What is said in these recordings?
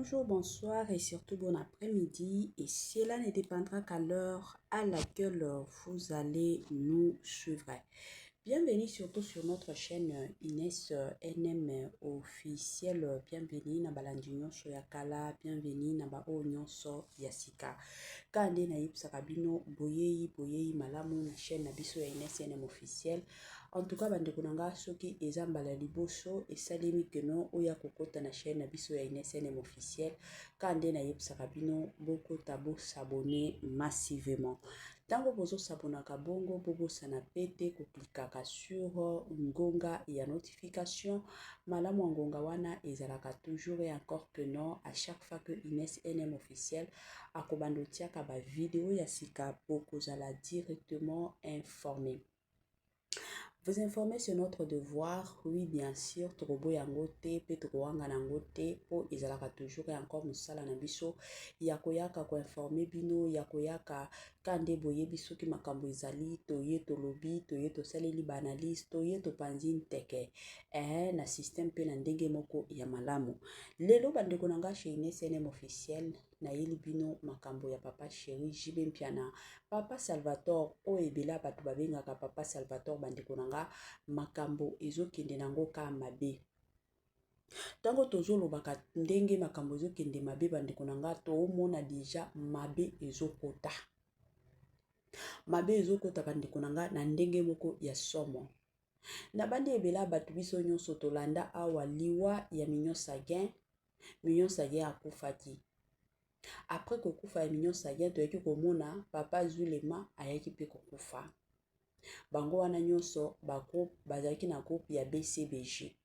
Bonjour, bonsoir et surtout bon après-midi. Et cela ne dépendra qu'à l'heure à laquelle vous allez nous suivre. Bienvenue surtout sur notre chaîne Inès NM officielle. Bienvenue na balandinyo so yakala. Bienvenue na ba onyo so yasika. Kande na yipsaka bino boyeyi malamu na chaîne na biso ya Inès NM officielle. En tout cas, bande kunanga soki ezambala liboso esalemi keno oya kokota na chaîne na biso ya Inès NM officielle. Kande na yipsaka bino boko tabo s'abonner massivement. Tango bozo sabonaka bongo bobo sana pete koklikaka sur ngonga ya notification. Malamu ngonga wana ezalaka toujours et encore que non à chaque fois que Inès NM officielle akobando tiaka ba vidéo ya sika boko zala directement informé. Vous informer sur notre devoir, oui bien sûr, trobo yangote, petro wanga nangote, po ezalaka toujours et encore musala na biso, yakoyaka ko informer bino, yakoyaka kande boye biso ki makambo ezali, toye to lobi, toye to saleli banaliste, toye to panzin teke, na système pe na ndenge moko ya malamu. Lelo bandeko nanga chez Inès NM officiel, na yeli bino makambo ya papa chéri, jibe mpiana, papa Salvatore, o ebela batu babengaka papa Salvatore bandeko nanga, makambo ezokende nango ka mabe. Tango tozo lobaka ndenge makambo ezokende mabe bandeko nanga to omona deja mabe ezokota. Mabe ezokota bandeko nanga na ndenge moko ya somo. Na bandi ebela batu biso nyonso tolanda awa liwa ya Mignon Sagin akufaki. Après kokufa ya Mignon Sagin toyaki komona papa Zulema ayaki pe kokufa. Bango wana nyonso ba groupe bazalaki na groupe ya BCBG.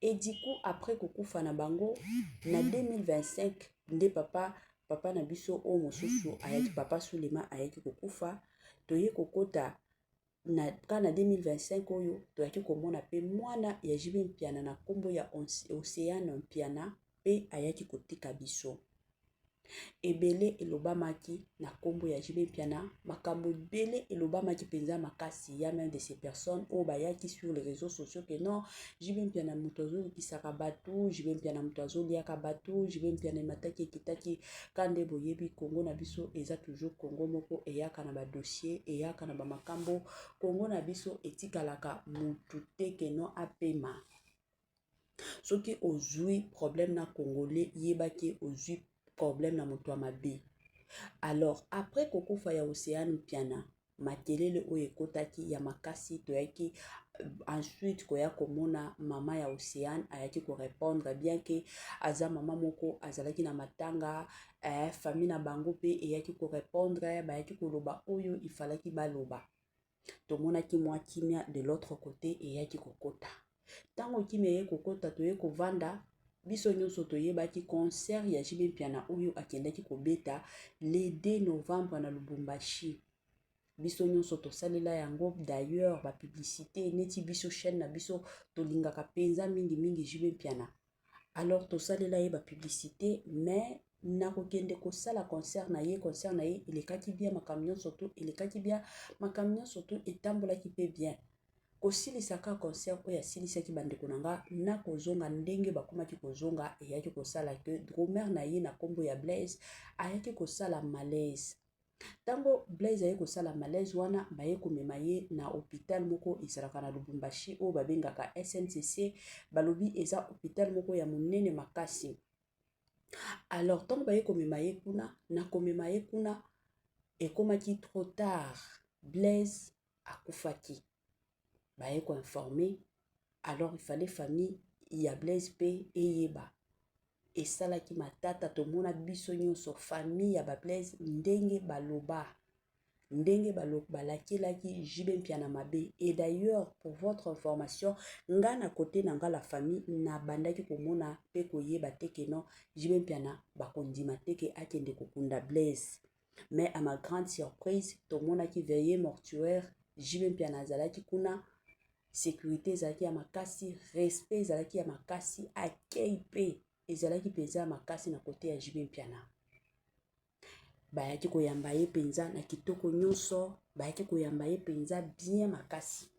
Et du coup après kokufa na bango na 2025 nde papa na biso o mosusu ayaki papa Sulema ayaki kokufa toye kokota na kana 2025 oyo toyaki komona pe mwana ya Jibe Mpiana na kombo ya Océane Mpiana pe ayaki kotika biso. Ebele elobamaki na kombo ya Jibe Mpiana, makambo ebele elobamaki penza makasi ya même de ces personnes au bayaki sur les réseaux sociaux que non Jibe Mpiana mutozo kisaka batu, Jibe Mpiana mutozo liaka batu, Jibe Mpiana mataki kitaki kande boyebi Congo na biso eza toujours Congo moko eyaka na ba dossier eyaka na ba makambo Congo na biso etikalaka mutu te que non apema. Soki ozui problème na congolais yebaki ozui problème na moto mabe. Alors après kokufa ya Océane Mpiana matelele oyo ekotaki ya makasi toyaki ensuite koya komona mama ya Océane ayaki ko répondre bien que aza mama moko azalaki na matanga famille na bango pe eyaki ko répondre bayaki koloba oyo ifalaki baloba. Tomonaki mwa kimia de l'autre côté eyaki kokota. Tango kimia ye kokota toye kovanda biso nyonso toyebaki concert ya Jibe Mpiana oyo akendaki kobeta le 2 novembre na Lubumbashi. Biso nyonso tosalela yango d'ailleurs ba publicité neti biso chaîne na biso tolingaka penza mingi Jibe Mpiana. Alors tosalela ye ba publicité mais na kokende kosala concert na ye elekaki bien makamyo surtout elekaki bien makamyo surtout etambolaki pe bien. Kosilisaka concert oya silisaki bandeko nanga na kozonga ndenge bakomaki kozonga eyaki kosala que drummer na ye na kombo ya Blaise ayaki kosala malaise. Tango Blaise ayaki kosala malaise wana baye komema ye na hôpital moko ezalaka na Lubumbashi o babengaka SNCC balobi eza hôpital moko ya monene makasi. Alors tango baye komema ye kuna na komema ye kuna ekomaki trop tard Blaise akufaki. Baye ko informer alors il fallait famille ya Blaise pe eyeba esalaki matata tomona biso nyonso famille ya ba Blaise ndenge baloba balakelaki Jibe Mpiana mabe. Et d'ailleurs pour votre information nga na côté nanga la famille na bandaki komona pe koyeba te que non Jibe Mpiana bakondima te ke akende kokunda Blaise. Mais à ma grande surprise tomonaki veillée mortuaire Jibe Mpiana azalaki kuna. Sécurité ezalaki ya makasi, respect ezalaki ya makasi, accueil pe ezalaki penza makasi na côté ya Jibe Mpiana. Bayaki koyamba ye penza na kitoko nyonso, bayaki koyamba ye penza bien makasi.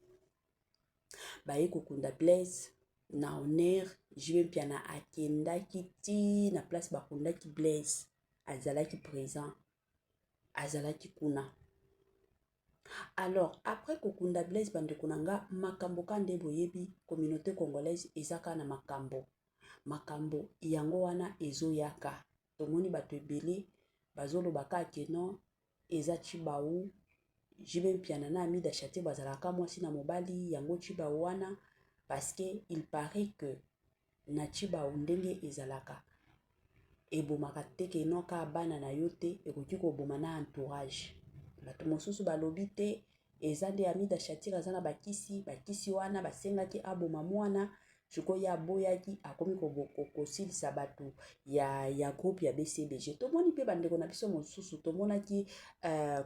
Baye kokunda Blaise, na honneur jibe mpiana akendaki ti na place bakundaki Blaise azalaki présent azalaki kuna. Alors après kokunda Blaise bandeko na nga makambo ka nde boyebi communauté congolaise ezaka na makambo yango wana ezoyaka tomoni bato ebele bazolobaka akeno eza Chibaou jibe mpiana na Amida Chate bazalaka mwasi na mobali yango Chibaou wana parce que il paraît que na Chibaou ndenge ezalaka ebomaka teke enoka bana na yo te ekoki koboma na entourage bato mosusu balobi te eza nde Amida Chate aza na bakisi wana basengaki aboma mwana sikoyo aboyaki akomi kosilisa bato ya groupe ya BCBG. Tomoni mpe bandeko na biso mosusu tomonaki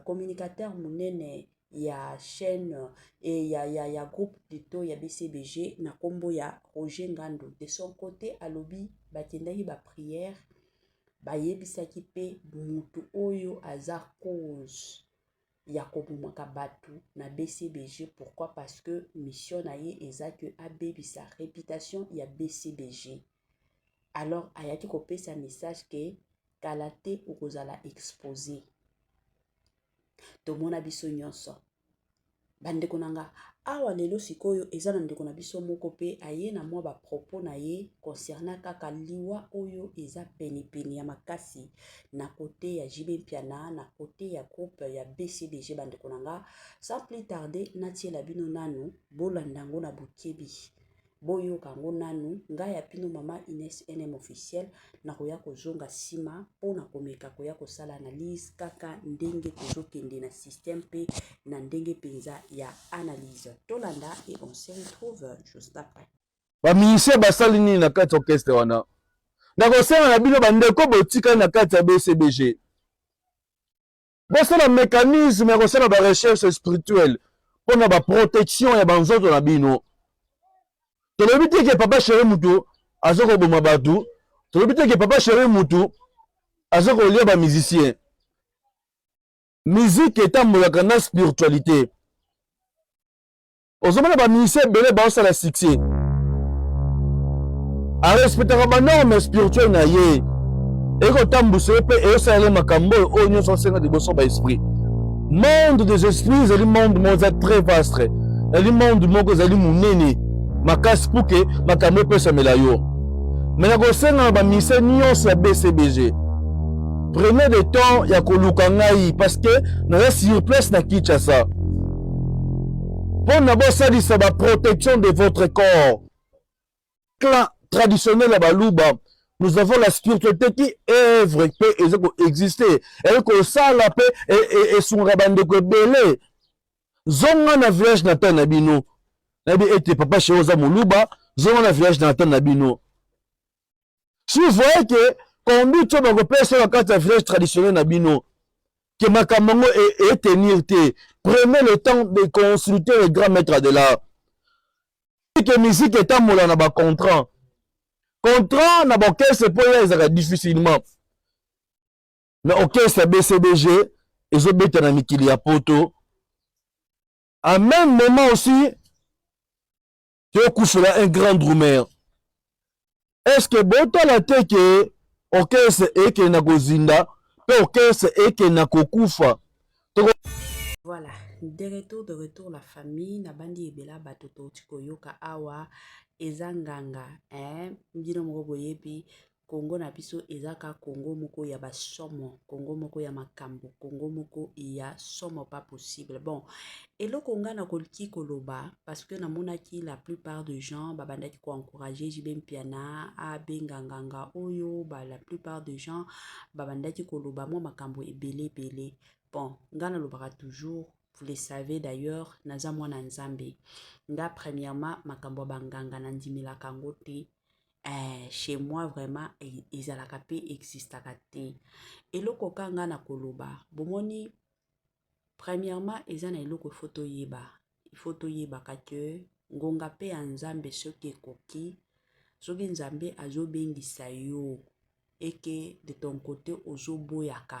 communicateur munene ya chaîne ya groupe plutôt ya BCBG na kombo ya Roger Ngando. De son côté alobi bakendaki ba prière bayebisaki pe mutu oyo aza cause ya kobomaka bato na BCBG. Pourquoi? Parce que mission na ye eza que abebisa réputation ya BCBG. Alors ayaki kopesa message que kala te okozala exposé. Tomona biso nyonso bandeko nanga awa lelo sikoyo eza na ndeko na biso moko pe aye na mwa ba propos na ye concernant kaka liwa oyo eza penipeni ya makasi na kote ya jibe mpiana na kote ya groupe ya BCBG bandeko nanga. Sans plus tarder natiela bino nanu bolandango na bokebi boyo kango nanu ngai ya pino mama Ines NM officiel na koya kozonga sima pona komeka koya kosala analyse kaka ndenge tozokende na système pe na ndenge penza ya analyse tolanda et on se retrouve juste après. Ba ministère basali nini na kati orchestre wana na kosenga na bino bandeko botika na kati ya BCBG bosala mécanisme ya kosala ba recherche spirituelle pona ba protection ya banzoto na bino. Tolobi te ke papa chéri mutu azoko boma batu, tolobi te ke papa chéri mutu azoko lia ba musicien. Musique etambolaka na spiritualité. Ozomona ba ministère bele baosala succès arespectaka ba norme spirituelle na ye ekotambwisa ye mpe eyosala ye makambo oyo nyonso asenga liboso ba esprit. Monde des esprits ezali monde moko eza très vaste, ezali monde moko ezali monene makasi puke makambo epesamela yo. Me na kosenga na baministère nyonso ya BCBG prenez le temps ya koluka ngai parce que naza sur place na Kinshasa mpona bosalisa ba protection de votre corps. Clan traditionnel ya baluba nous avons la spiritualité qui œuvre pe ezako exister eko sala pe esunga bandeko ebele zonga na village natal na bino nabi ete papa chéri oza moluba zonga na village natal na bino. Si vous voyez que conduite oyo bakopesa na kati ya village traditionnel na bino ke makambo yango etenir te, prenez le temps de consulter le grand maître de l'art. Que musique etambola na bacontrat contrat na baorchestre mpo ya ezalaka difficilement na orchestre ya BCBG ezobeta na mikili ya poto. En même moment aussi toyokusela un grand drummer. Est-ce que botala te ke orchestre ekende na kozinda mpe orchestre ekende na kokufa? Voilà, de retour la famille na bandi ebela bato toti koyoka awa ezanganga mbino moko boyebi Congo na biso ezaka Congo moko ya basomo, Congo moko ya makambo, Congo moko ya somo pas possible. Bon, eloko nga na koliki koloba parce que namonaki la plupart des gens babandaki ko encourager JB Mpiana abenganganga oyo la plupart des gens babandaki koloba mo makambo ebele. Bon, nga nalobaka toujours, vous le savez d'ailleurs, naza mwana nzambe. Nga premièrement makambo banganga nandimila kango te. Chez moi vraiment ezalaka pe existaka te. Eloko kanga na koloba bomoni premièrement eza na eloko photo yeba kake ngonga pe ya nzambe soki ekoki soki nzambe azobengisa yo eke de ton côté ozoboyaka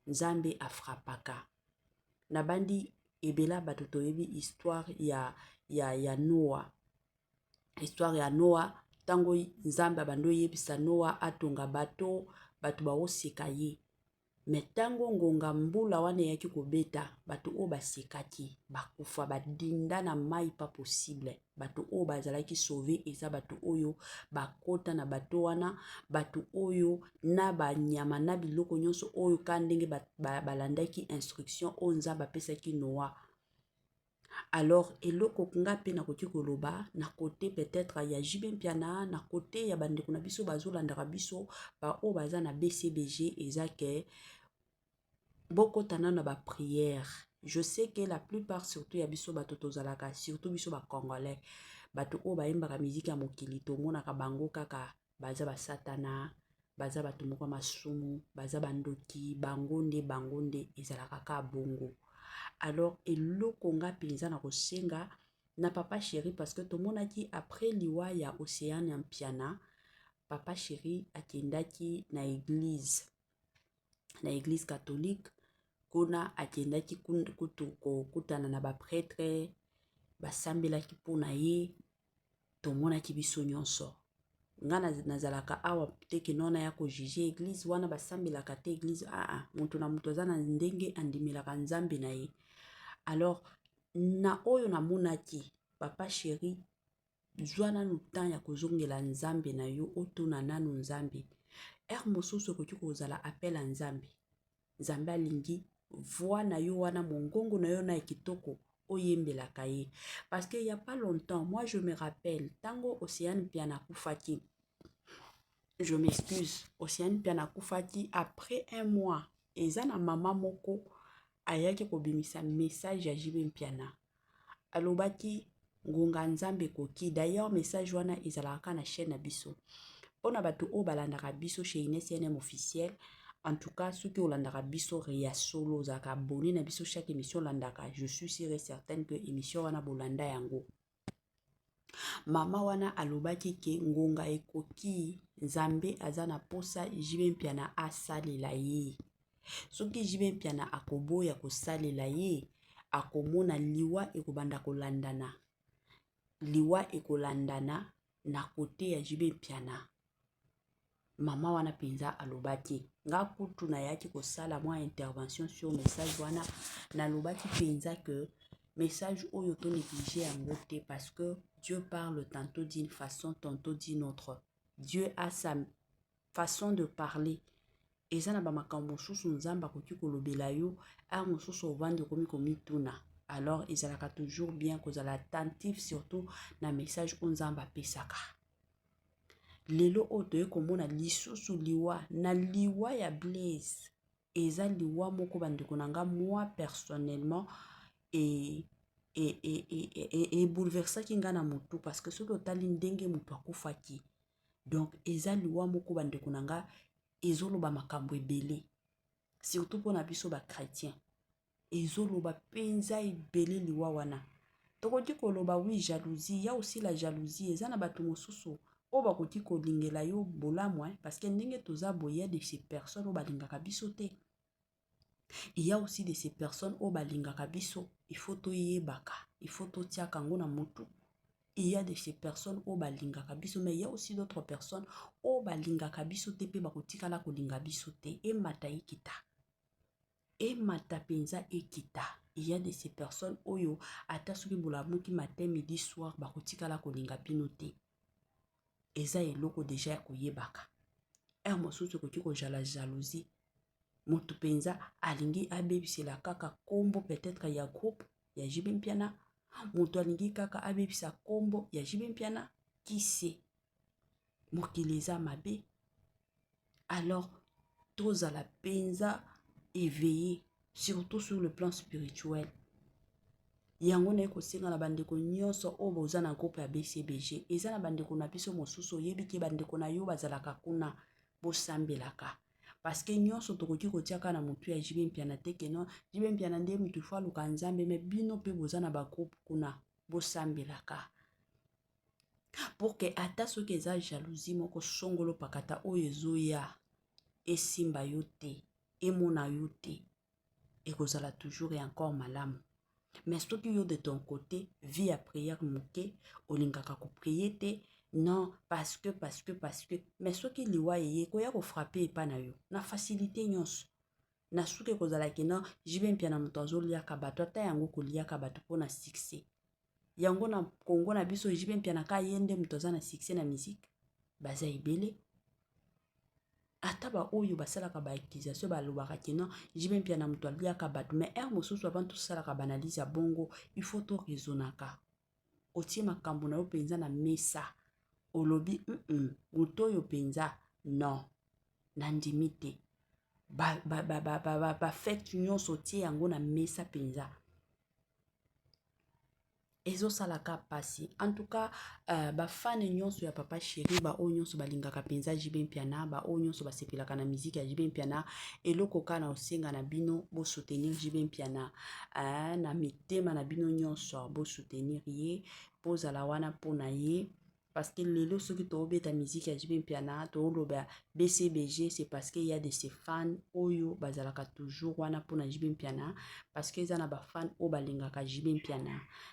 nzambe afrapaka na bandi ebela bato toyebi histoire ya Noah. histoire ya Noa tango nzambe bando yebisa Noa atonga bato baoseka ye. Mais tango ngonga mbula wana yaki kobeta bato o basekaki bakufa badinda na mai pas possible. Bato o bazalaki sauver eza bato oyo bakota na bato wana, bato oyo na banyama na biloko nyonso oyo kandenge balandaki instruction o nzambe apesaki Noa. Alors eloko nga pe na koki koloba na côté peut-être ya Jibe Mpiana, na côté ya bandeko na biso bazolandaka biso ba o baza na BCBG ezake beaucoup na ba prière. Je sais que la plupart surtout ya biso bato tozalaka surtout biso ba congolais bato o bayembaka musique ya mokili tomonaka bango kaka baza ba satana, baza bato moko masumu, baza bandoki, bango nde ezalaka ka bongo. Alors eloko nga penza na kosenga na papa chéri parce que tomonaki après liwa ya Océane ya Mpiana, papa chéri akendaki na église catholique kuna akendaki kutana na ba prêtre basambelaki mpona ye. Tomonaki biso nyonso nga nazalaka awa teke nona ya ko juger église wana basambelaka te église mutu na mutu aza na ndenge andimelaka nzambe na ye. Alors na oyo namonaki papa chéri zwa nanu temps ya kozongela nzambe na yo otuna nanu nzambe mosusu koki kozala appel à nzambe. Nzambe alingi voix na yo wana mongongo na yo na kitoko oyembelaka ye. Parce que il y a pas longtemps, moi je me rappelle tango Océane Mpiana kufaki, je m'excuse, Océane Mpiana kufaki après un mois eza na mama moko ayaki kobimisa message ya Jibe Mpiana alobaki ngonga nzambe koki. D'ailleurs message wana ezalaka na chaîne na biso pona bato o balandaka biso chez INSNM officiel. En tout cas ceux qui olandaka biso ria solo zaka abonné na biso chaque émission landaka, je suis sûre et certaine que émission wana bolanda yango. Mama wana alobaki ke ngonga ekoki nzambe azana posa Jibe Mpiana asalela ye. Soki Jibe Mpiana akoboya kosalela ye akomona liwa ekobanda kolandana, liwa ekolandana na kote ya Jibe Mpiana. Mama wana penza alobaki nga kutu na yaki kosala mwa intervention sur message wana na lobaki penza que message oyo to négliger yango te parce que Dieu parle tantôt d'une façon tantôt d'une autre. Dieu a sa façon de parler. Eza na ba makambo susu nzamba koki kolobela yo mosusu ovande komi komituna. Alors ezalaka toujours bien kozala attentif surtout na message o nzamba pesaka. Lelo oto komona lisusu liwa na liwa ya Blaise eza liwa moko bandeko nanga moi personnellement et bouleversaki nga na motu parce que soki otali ndenge motu akufaki. Donc eza liwa moko bandeko nanga ezoloba makambo ebele surtout pona biso ba chrétien ezoloba penza ebele liwa wana. Tokoki koloba oui jalousie, ya aussi la jalousie eza na bato mosusu o bakoki kolingela yo bolamu parce que ndenge toza boya de ces personnes o balingaka biso te. Il y a aussi de ces personnes o balingaka biso, il faut toyebaka, il faut totiaka ngo na motu. Il y a de ces personnes o balingaka biso, mais il y a aussi d'autres personnes o balingaka biso te pe bakotikala kolinga biso te e mata ekita. E mata penza ekita. Il y a de ces personnes oyo ata soki bolamuki matin midi soir bakotikala kolinga bino te. Eza eloko deja ya koyebaka. Mosusu koki kozala jalousie. Motu penza alingi abebisela kaka kombo peut-être ya groupe ya Jibe Mpiana. Motu alingi kaka abebisa kombo ya Jibe Mpiana. Qui sait? Mokili eza mabe. Alors tozala penza éveillé surtout sur le plan spirituel. Yango na ekosenga na bandeko nyonso o boza na groupe ya BCBG. Eza na bandeko na biso mosusu yebiki bandeko na yo bazalaka kuna bosambelaka. Parce que nyonso tokoki kotiaka na mutu ya Jibe Mpiana teke non Jibe Mpiana nde mutu fa luka nzambe me bino pe boza na ba groupe kuna bosambelaka. Pour que ata soki eza jalousie moko songolo pakata oyo ezoya esimba yo te emona yo te ekozala toujours et encore malamu. Mais ce qui est de ton côté, vie à prière moquée, olingaka ko prier te, non, parce que, mais ce qui liwa yé, ko ya ko frapper pas na yo, na facilité nyons. Na suke ko zalaki non, jibe mpia na mutanzo liya kabato, ata yango ko liya kabato po na succès. Yango na Congo na biso jibe mpia na ka yende mutanza na succès na musique, baza ibele. Ata ba oyo basalaka ba accusation balobaka ke non jibe mpia na mutu aliaka bato mais mosusu avant tout salaka banalise ya bongo il faut to raisonnaka otie makambo na yo penza na mesa olobi mutu oyo penza non nandimi te ba fête nyonso otie yango na mesa penza ezo salaka pasi. En tout cas, ba fan nyonso ya Papa Chéri, ba o nyonso balingaka penza Jibe Mpiana, ba o nyonso basepelaka na musique ya Jibe Mpiana, eloko kana osenga na bino bo soutenir Jibe Mpiana, na mitema na bino nyonso bo soutenir ye, pozala wana pona ye. Parce que lelo soki to obeta musique ya Jibe Mpiana, to loba BCBG, c'est parce qu'il y a de ces fans oyo bazalaka toujours wana pona Jibe Mpiana, parce que ils en a ba fans o balingaka Jibe Mpiana.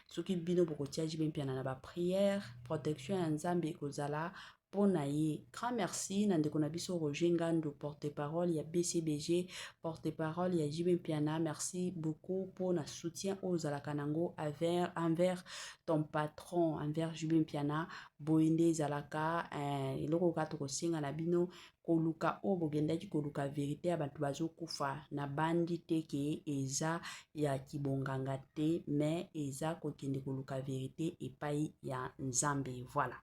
Soki bino bokotia Jibe Mpiana na ba prière, protection ya Nzambe kozala pona ye. Grand merci nandeko na biso Roger Ngando, porte-parole ya BCBG, porte-parole ya Jibe Mpiana. Merci beaucoup pour na soutien aux alakanango envers ton patron, envers Jibe Mpiana. Boinde zalaka eloko ka tokosenga na bino koluka o bogendaki koluka vérité ya bato bazokufa na bandi te ke eza ya kibonganga te mais eza kokende koluka vérité epai ya Nzambe. Voilà.